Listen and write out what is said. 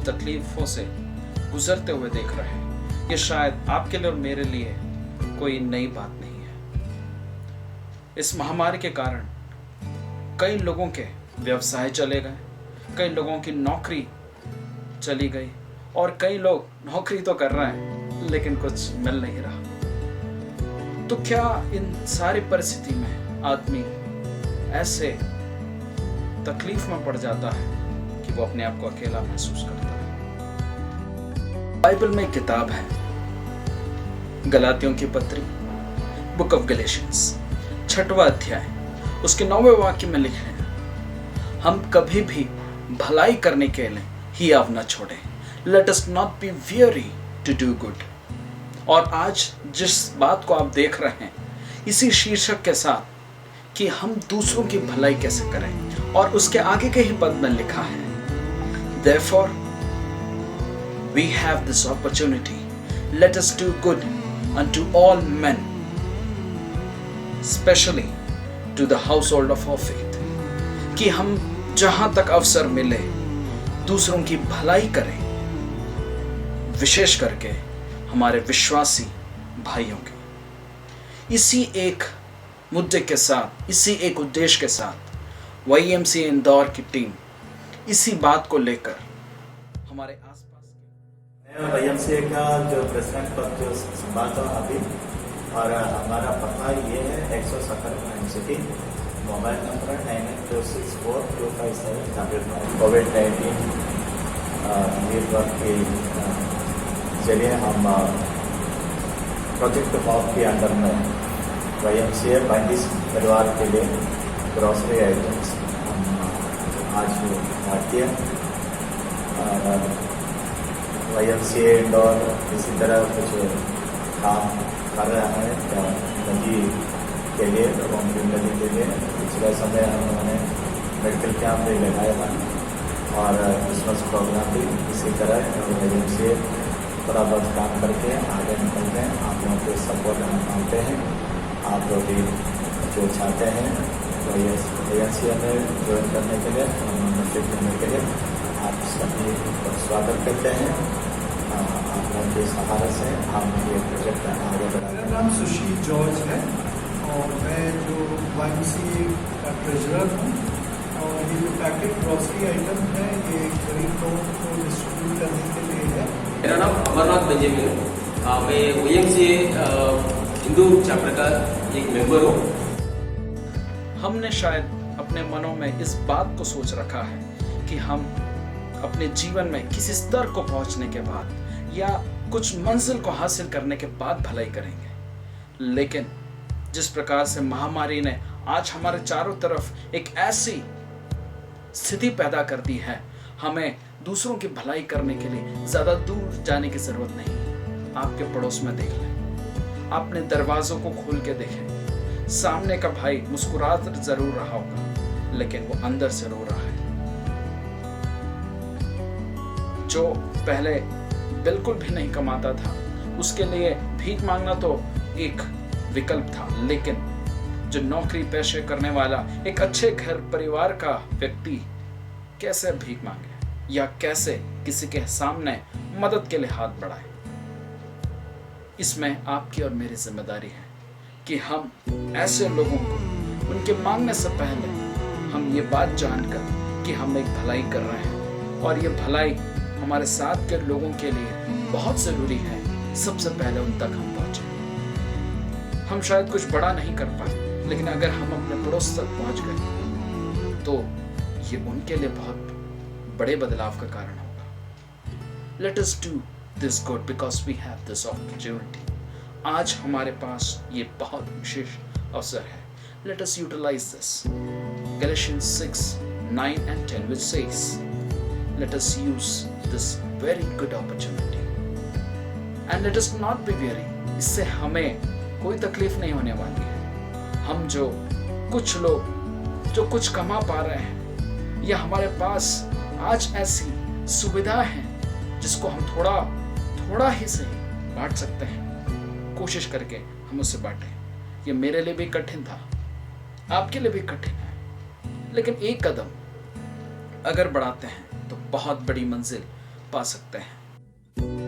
तकलीफों से गुजरते हुए देख रहे हैं, ये शायद आपके लिए और मेरे लिए कोई नई बात नहीं है। इस महामारी के कारण कई लोगों के व्यवसाय चले गए, कई लोगों की नौकरी चली गई और कई लोग नौकरी तो कर रहे हैं लेकिन कुछ मिल नहीं रहा। तो क्या इन सारी परिस्थिति में आदमी ऐसे तकलीफ में पड़ जाता है कि वो अपने आप को अकेला महसूस करता है? बाइबल में एक किताब है, गलातियों की पत्री, बुक ऑफ गैलेशियंस, 6वां अध्याय, उसके 9वें वाक्य में लिखे हैं, हम कभी भी भलाई करने के लिए हियाव न छोड़ें। Let us not be weary to do good. और आज जिस बात को आप देख रहे हैं, इसी शीर्षक के साथ कि हम दूसरों की भलाई कैसे करें, और उसके आगे के ही पद में लिखा है, therefore we have this opportunity, let us do good unto all men, especially to the household of our faith। कि हम जहां तक अवसर मिले दूसरों की भलाई करें, विशेष करके हमारे विश्वासी भाइयों की। इसी एक मुद्दे के साथ, इसी एक उद्देश्य के साथ YMCA इंदौर की टीम इसी बात को लेकर हमारे आसपास मैं YMCA का जो प्रेसिडेंट पद जो संभालता हूँ अभी, और हमारा पता ये है 170 क्राइम सिटी, मोबाइल नंबर 9826425755। कोविड-19 नेटवर्क के जरिए हम प्रोजेक्ट हॉप के अंडर में YMCA 32 परिवार के लिए ग्रॉसरी आइटम्स हम आज बांटते हैं। YMCA इंदौर इसी तरह कुछ काम कर रहा है नदी के लिए, लोगों की नदी के लिए। पिछले समय उन्होंने मेडिकल कैंप भी लगाया था और क्रिसमस प्रोग्राम भी। इसी तरह YMCA थोड़ा बहुत काम करके आगे निकलते हैं। आप लोगों के सपोर्ट हम मांगते हैं। आप लोग भी जो चाहते हैं YMCA में ज्वाइन करने के लिए, मेंबरशिप करने के लिए, आप सभी स्वागत करते हैं। आप लोगों के सहारे से हम ये प्रोजेक्ट आगे बढ़ाएंगे। मेरा नाम सुशील जॉर्ज है और मैं जो YMCA का ट्रेजरर हूँ। और ये जो पैकेट ग्रॉसरी आइटम है ये गरीब लोगों को डिस्ट्रीब्यूट करने के लिए है। मेरा नाम अमरनाथ बेंजामिन है। मैं YMCA हिंदू चैप्टर का एक मेंबर हूँ। हमने शायद अपने मनों में इस बात को सोच रखा है कि हम अपने जीवन में किसी स्तर को पहुंचने के बाद या कुछ मंजिल को हासिल करने के बाद भलाई करेंगे, लेकिन जिस प्रकार से महामारी ने आज हमारे चारों तरफ एक ऐसी स्थिति पैदा कर दी है, हमें दूसरों की भलाई करने के लिए ज्यादा दूर जाने की जरूरत नहीं। आपके पड़ोस में देख लें, अपने दरवाजों को खोल के देखें, सामने का भाई मुस्कुरा जरूर रहा होगा लेकिन वो अंदर से रो रहा है। जो पहले बिल्कुल भी नहीं कमाता था, उसके लिए भीख मांगना तो एक विकल्प था, लेकिन जो नौकरी पेशे करने वाला एक अच्छे घर परिवार का व्यक्ति कैसे भीख मांगे या कैसे किसी के सामने मदद के लिए हाथ बढ़ाए। इसमें आपकी और मेरी जिम्मेदारी है कि हम ऐसे लोगों को उनके मांगने से पहले हम ये बात जानकर कि हम एक भलाई कर रहे हैं और ये भलाई हमारे साथ के लोगों के लिए बहुत जरूरी है, सबसे पहले उन तक हम पहुंचे। हम शायद कुछ बड़ा नहीं कर पाए, लेकिन अगर हम अपने पड़ोस तक पहुंच गए तो ये उनके लिए बहुत बड़े बदलाव का कारण होगा। Let us do this good because we have this opportunity। आज हमारे पास ये बहुत विशेष अवसर है। Let us utilize this। Galatians 6:9-10 which says, let us use this very good opportunity and let us not be weary। इससे हमें कोई तकलीफ नहीं होने वाली है। हम जो कुछ लोग जो कुछ कमा पा रहे हैं या हमारे पास आज ऐसी सुविधा है जिसको हम थोड़ा ही सही बांट सकते हैं, कोशिश करके हम उससे बांटें। ये मेरे लिए भी कठिन था, आपके लिए भी कठिन है, लेकिन एक कदम अगर बढ़ाते हैं तो बहुत बड़ी मंजिल पा सकते हैं।